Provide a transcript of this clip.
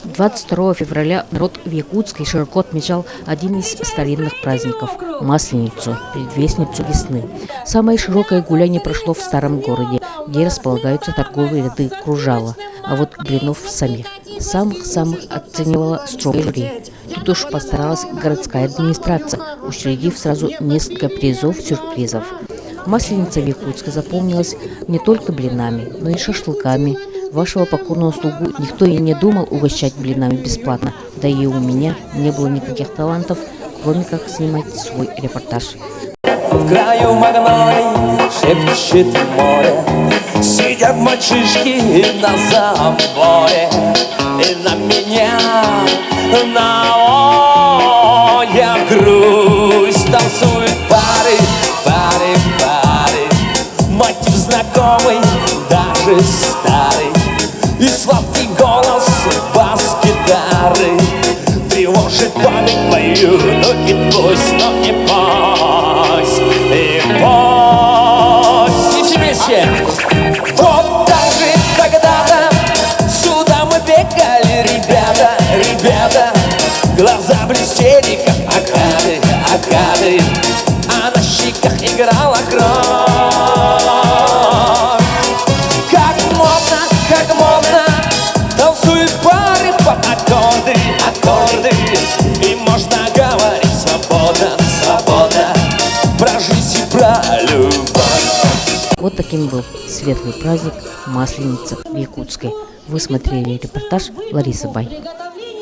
22 февраля народ в Якутске широко отмечал один из старинных праздников – Масленицу, предвестницу весны. Самое широкое гуляние прошло в старом городе, где располагаются торговые ряды кружала, а вот блинов самых оценивала строгое жюри. Тут уж постаралась городская администрация, учредив сразу несколько призов-сюрпризов. Масленица в Якутске запомнилась не только блинами, но и шашлыками. Вашего покорного слугу никто и не думал угощать блинами бесплатно, да и у меня не было никаких талантов, кроме как снимать свой репортаж. В краю магнолий шепчет море, сидят мальчишки на заборе, и на меня наводя грусть танцуют пары, мотив знакомый, даже старый, и сладкий голос бас-гитары тревожит память мою, ну и пусть, и все вместе. Вот так же когда-то сюда мы бегали, ребята, глаза блестели, как агаты, а на щеках играла кровь. Как модно, танцуют пары по аккорды, и можно говорить свободно, про жизнь и про любовь. Вот таким был светлый праздник Масленица в Якутске. Вы смотрели репортаж Ларисы Бай.